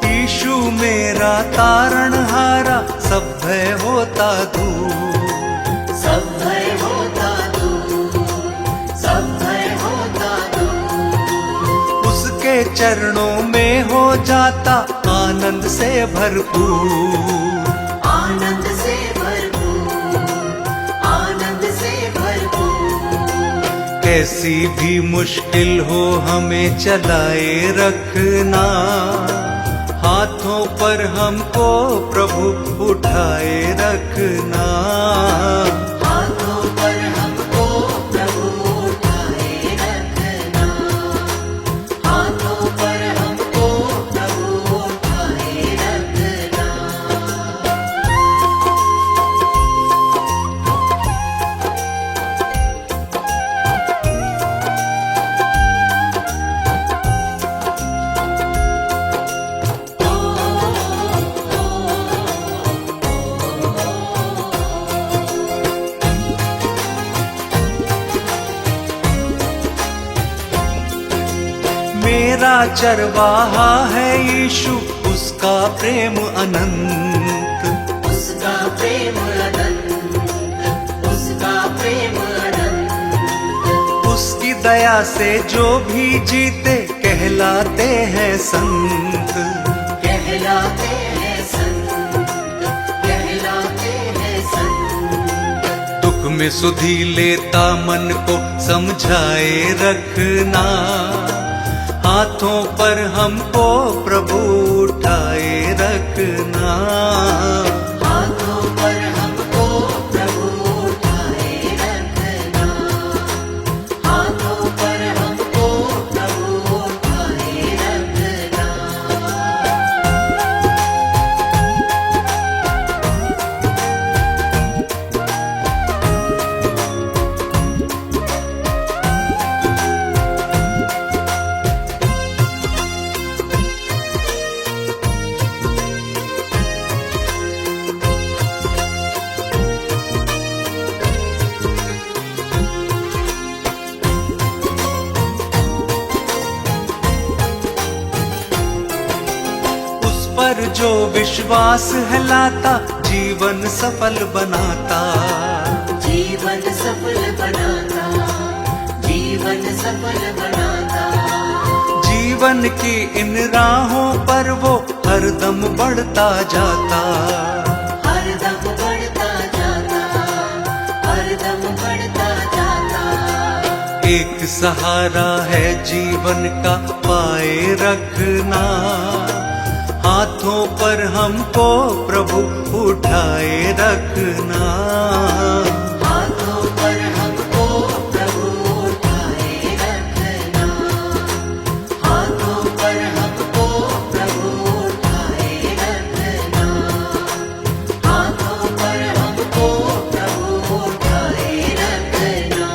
यीशु मेरा तारणहारा, सब भय होता दूर। सब भय होता दूर, सब भय होता दूर। उसके चरणों में हो जाता आनंद से भरपूर। आनंद से भरपूर, आनंद से भरपूर। कैसी भी मुश्किल हो हमें चलाए रखना, हाथों पर हमको प्रभु उठाए रखना। हाथों पर हमको प्रभु उठाए रखना। हाथों पर हमको प्रभु उठाए रखना। मेरा चरवाहा है यीशु, उसका प्रेम अनंत। उसका प्रेम अनंत, उसका प्रेम अनंत। उसकी दया से जो भी जीते कहलाते हैं संत। कहलाते हैं संत, कहलाते हैं संत। दुख में सुधि लेता मन को समझाए रखना, हाथों पर हमको प्रभु उठाए रखना। हाथों पर हमको प्रभु उठाए रखना। हाथों पर हमको प्रभु उठाए रखना। उस पर जो विश्वास है लाता, जीवन सफल बनाता। जीवन सफल बनाता, जीवन सफल बनाता। जीवन की इन राहों पर वो हरदम बढ़ता जाता। हरदम बढ़ता जाता, हरदम बढ़ता जाता। एक सहारा है जीवन का पाए रखना, हाथों पर हमको प्रभु उठाए रखना। हाथों पर हमको प्रभु उठाए रखना। हाथों पर हमको प्रभु उठाए रखना। हाथों पर हमको प्रभु उठाए रखना।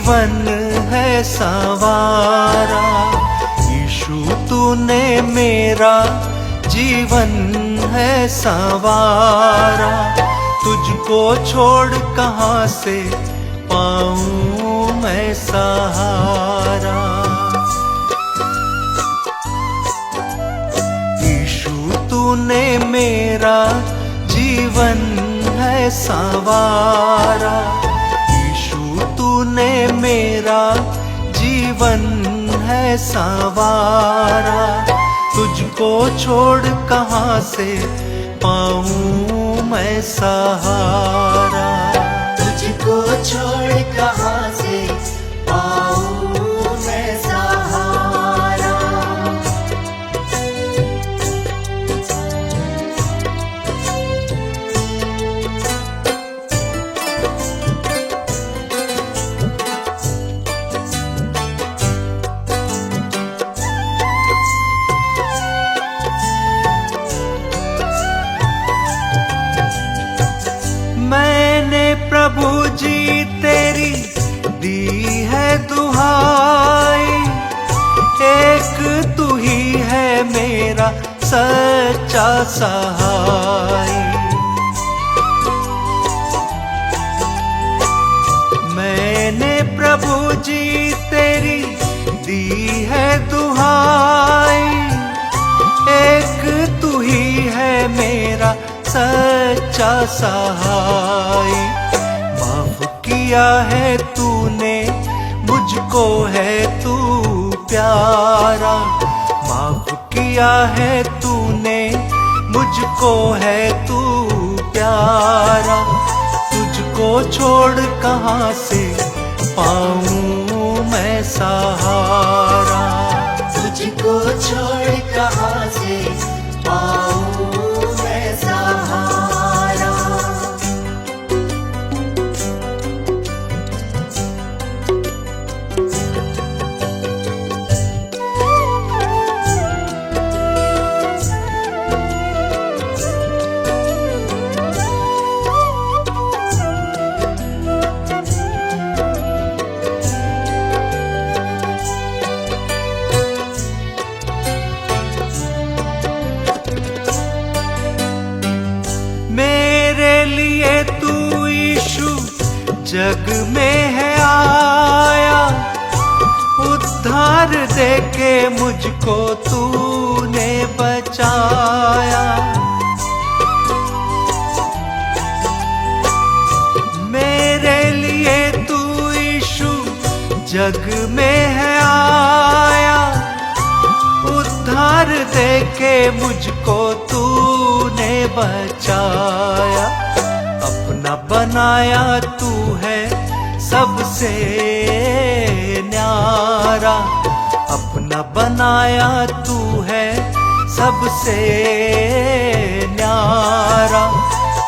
जीवन है संवारा। यीशु तूने मेरा जीवन है संवारा। तुझको छोड़ कहाँ से पाऊं मैं सहारा। यीशु तूने मेरा जीवन है संवारा। यीशु तूने मेरा जीवन है संवारा। तुझको छोड़ कहाँ से पाऊं मैं सहारा। तुझको छोड़ कहाँ से पाऊं मैं सहारा। मैंने प्रभु जी तेरी दी है दुहाई। एक तू ही है मेरा सच्चा सहाय। मैंने प्रभु जी तेरी दी है दुहाई। एक तू ही है मेरा सच्चा सहाय। माफ किया है तूने मुझको है तू प्यारा। माफ किया है तूने मुझको है तू प्यारा। तुझको छोड़ कहाँ से पाऊं मैं सहारा। तुझको छोड़ कहाँ से पाऊं मैं सहारा। मेरे लिए तू यीशु जग में है आया। उद्धार देके मुझको तूने बचाया। मेरे लिए तू यीशु जग में है आया। उद्धार देके मुझको तूने बचाया। अपना बनाया तू है सबसे न्यारा। अपना बनाया तू है सबसे न्यारा।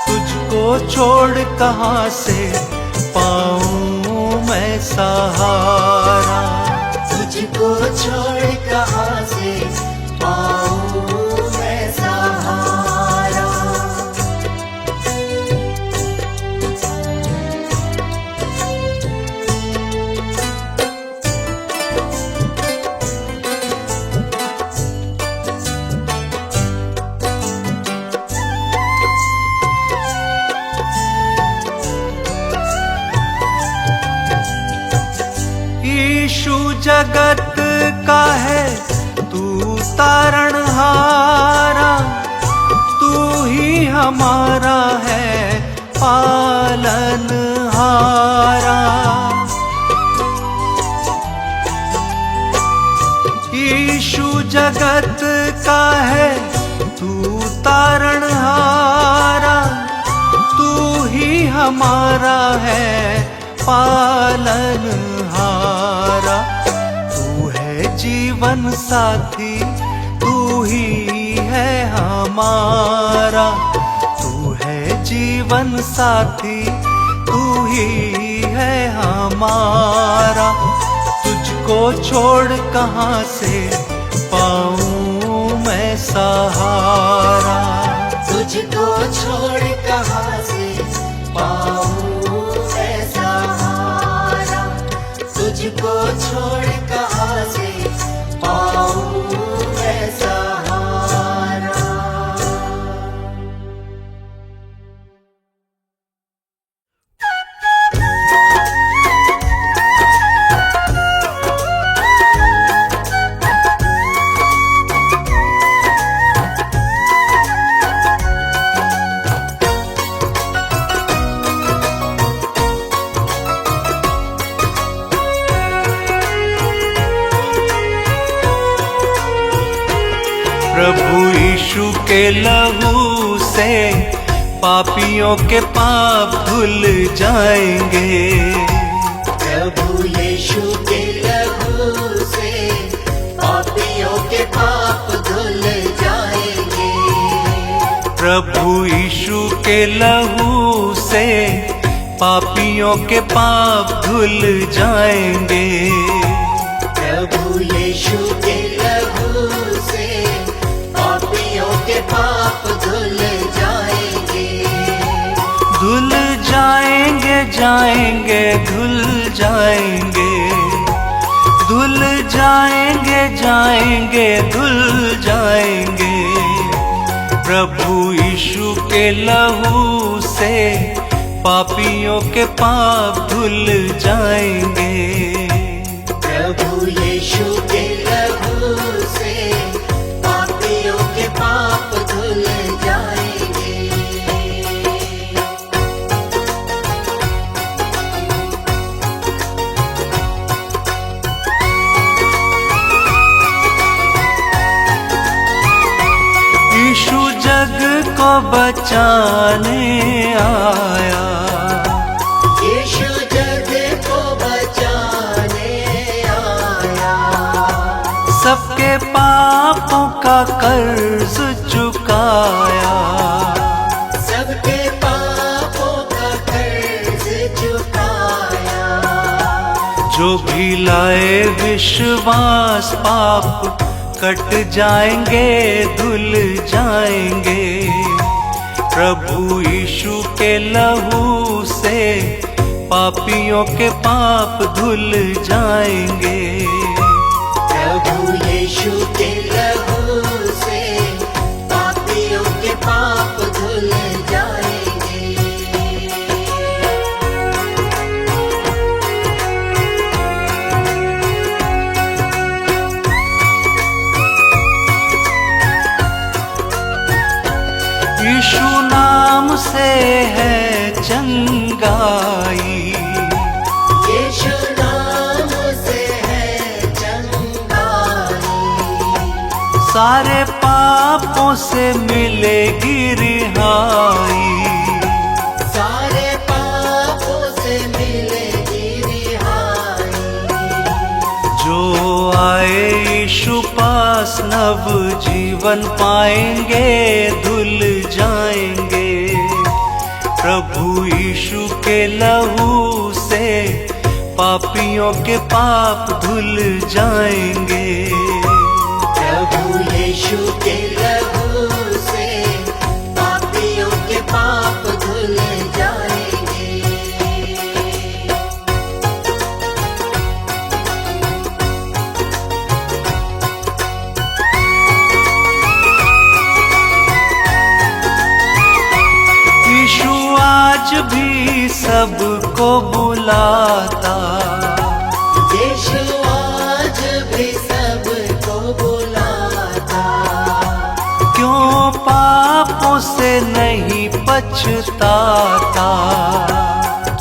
तुझको छोड़ कहाँ से पाऊं मैं सहारा। तुझको छोड़ कहाँ से पाऊं मैं सहारा। यीशु जगत का है तू तारणहारा। तू ही हमारा है पालनहारा। यीशु जगत का है तू तारणहारा। तू ही हमारा है पालनहारा। तू है जीवन साथी तू ही है हमारा। तू है जीवन साथी तू ही है हमारा। तुझको छोड़ कहाँ से पाऊं मैं सहारा। तुझको छोड़ कहाँ से पाऊं मैं सहारा। प्रभु यीशु के लहू से पापियों के पाप धुल जाएंगे। प्रभु यीशु के लहू से पापियों के पाप धुल जाएंगे। प्रभु यीशु के लहू से पापियों के पाप धुल जाएंगे। प्रभु यीशु के लहू से पापियों के पाप धुल जाएंगे। धुल जाएंगे, जाएंगे, धुल जाएंगे, धुल जाएंगे, जाएंगे, धुल जाएंगे। प्रभु यीशु के लहू से पापियों के पाप धुल जाएंगे। प्रभु यीशु के लहू से पापियों के पाप धुल जाएंगे। यीशु जग को बचाने आया। यीशु जग को बचाने आया। सबके पापों का कर्ज चुकाया। सबके पापों का कर्ज चुकाया। जो भी लाए विश्वास पाप कट जाएंगे, धुल जाएंगे। प्रभु यीशु के लहू से पापियों के पाप धुल जाएंगे। प्रभु यीशु के लहू से पापियों के पाप धुल जाएंगे। यीशु नाम से है चंगाई। यीशु नाम से है चंगाई। सारे पापों से मिलेगी रिहाई। सारे पापों से मिलेगी रिहाई। जो आए यीशु पास नव जीवन पाएंगे, धुल जाएंगे। प्रभु यीशु के लहू से पापियों के पाप धुल जाएंगे। प्रभु यीशु के लहू से पापियों के पाप धुल जाएंगे। यीशु आज भी सबको बुलाता। यीशु आज भी सबको बुलाता। क्यों पापों से नहीं पछताता।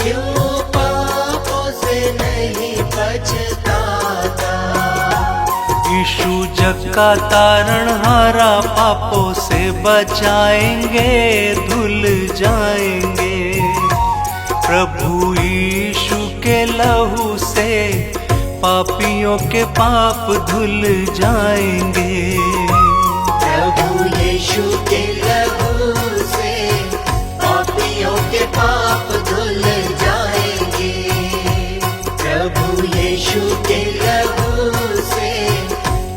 क्यों पापों से नहीं पछताता। यीशु जग का तारणहारा पापों से बचाएंगे, धुल जाएंगे। प्रभु यीशु के लहू से पापियों के पाप धुल जाएंगे। प्रभु यीशु के लहू से पापियों के पाप धुल जाएंगे। प्रभु यीशु के लहू से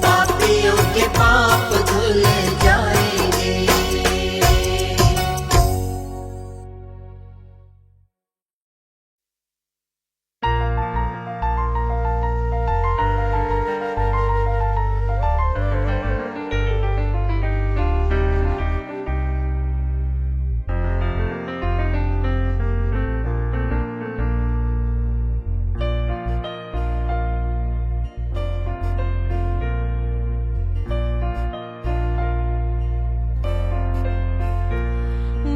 पापियों के पाप धुल जाएंगे।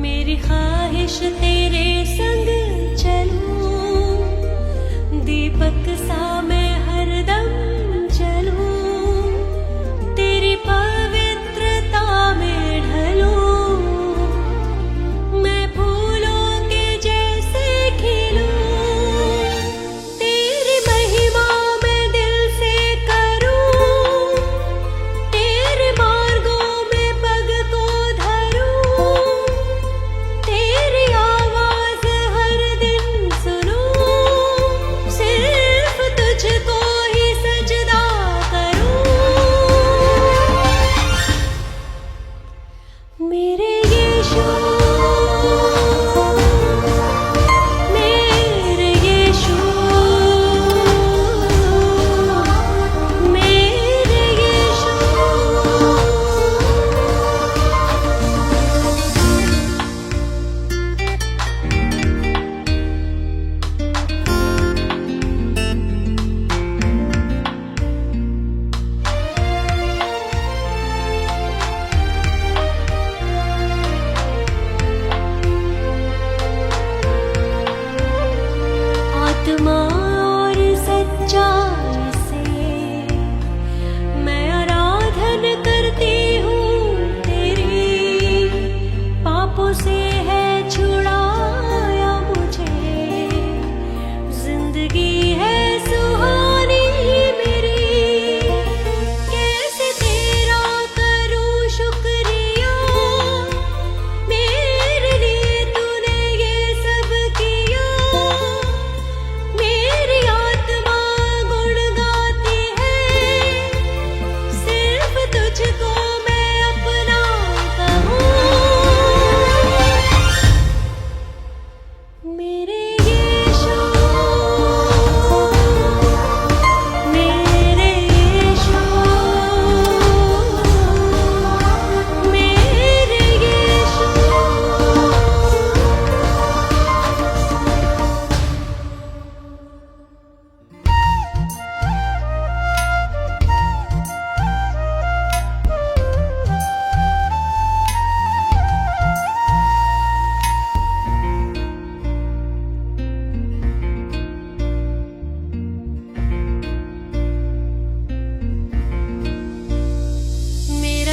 मेरी ख्वाहिश तेरे संग चलूं, दीपक सा मैं हरदम चलूं, तेरी पवित्र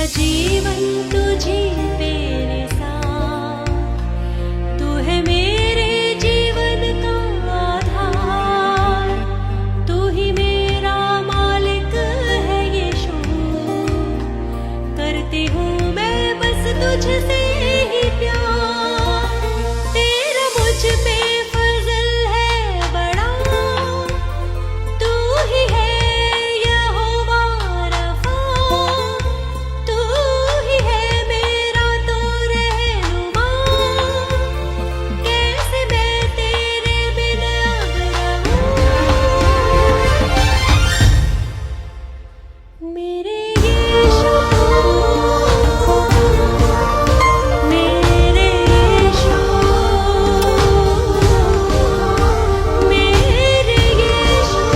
जीवन तुझी तेरे साथ, तू है मेरे जीवन का आधार, तू ही मेरा मालिक है यीशु, करती हूँ मैं बस तुझसे ही प्यार, तेरा मुझ पे फजल है बड़ा, तू ही है यहोवा रफ़ा, तू ही है मेरा तो रहनुमा, कैसे मैं तेरे बिन अब रहूं। मेरे यीशु, मेरे यीशु, मेरे यीशु।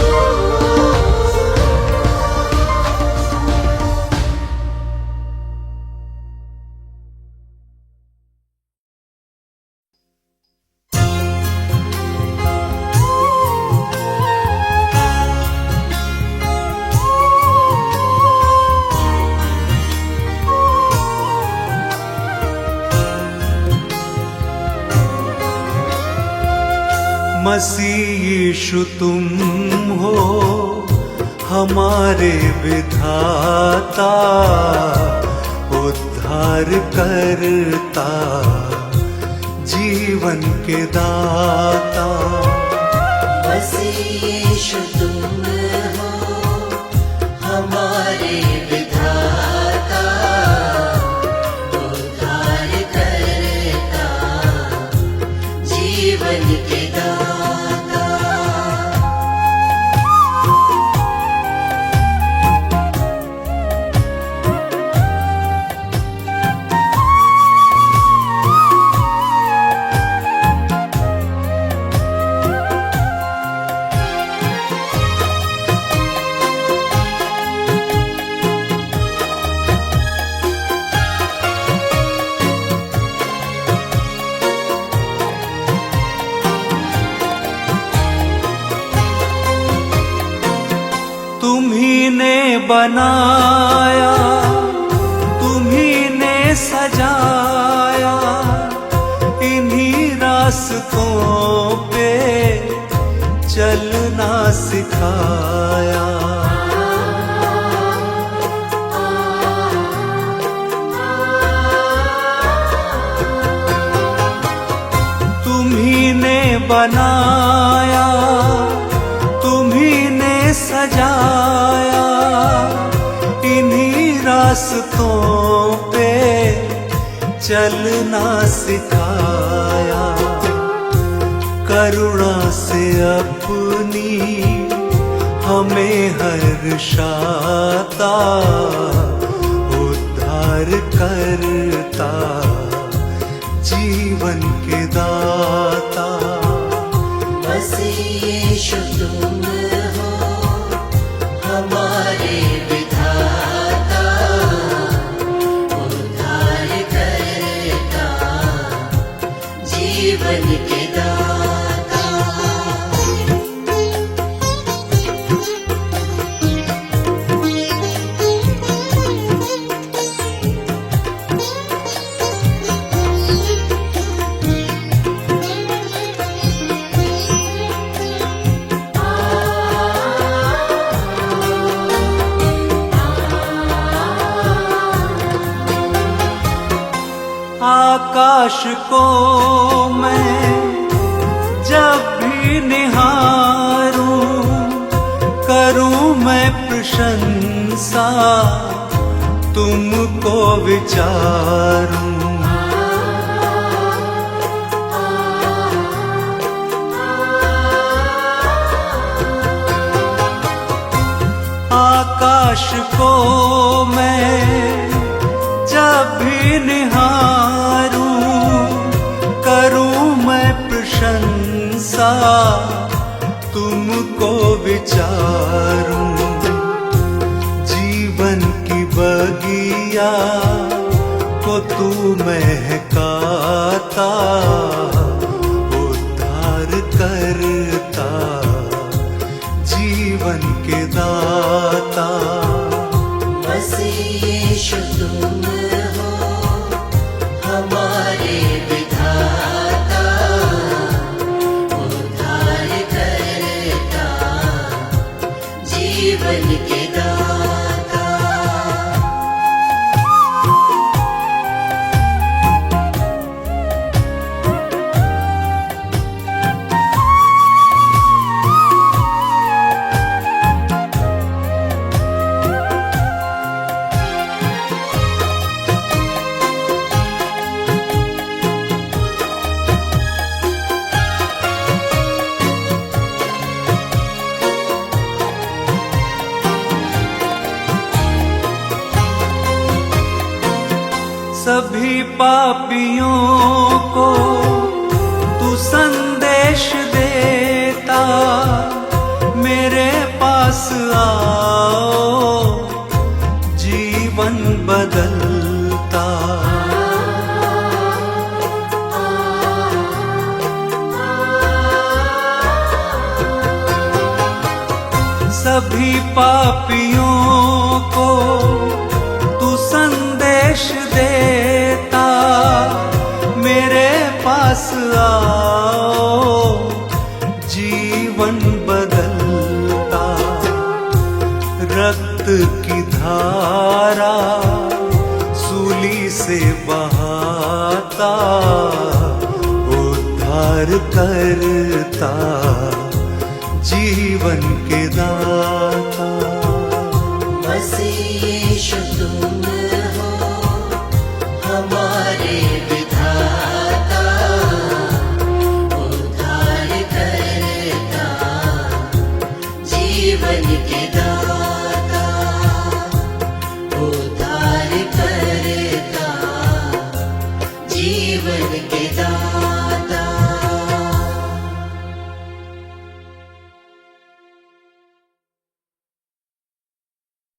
मसीह यीशु तुम हो हमारे विधाता, उद्धार करता, जीवन के दाता। मसीह यीशु तुम हो हमारे विधाता, उद्धार करता, जीवन के दाता। तुम्ही ने बनाया, तुम्ही ने सजाया, इन्हीं रास्तों पे चलना सिखाया। तुम्ही ने बनाया, तुम्ही ने सजाया, इन्हीं रास्तों पे चलना सिखाया। करुणा से अपनी हमें हर्षाता, उद्धार करता, जीवन के दाता। मसीह यीशु तुम हो हमारे विधाता, उद्धार करता, जीवन के दाता। आकाश को मैं जब भी निहारूं, करूं मैं प्रशंसा, तुमको विचारूं। आकाश को मैं जब भी निहारूं, करूं मैं प्रशंसा, तुमको विचारूं। जीवन की बगिया को तू महकाता, उद्धार करता, जीवन के दाता। मसीह यीशु तुम हो हमारे विधाता, उद्धार करता, जीवन के दाता। सभी पापियों को तू संदेश देता, मेरे पास आओ जीवन बदलता। सभी पापियों को तू संदेश देता, मेरे पास आओ जीवन बदलता। रक्त की धारा सूली से बहाता, उद्धार करता, जीवन के दाता। मसीह यीशु तुम हो हमारे विधाता, उद्धार करता, जीवन के दाता, उद्धार करता, जीवन के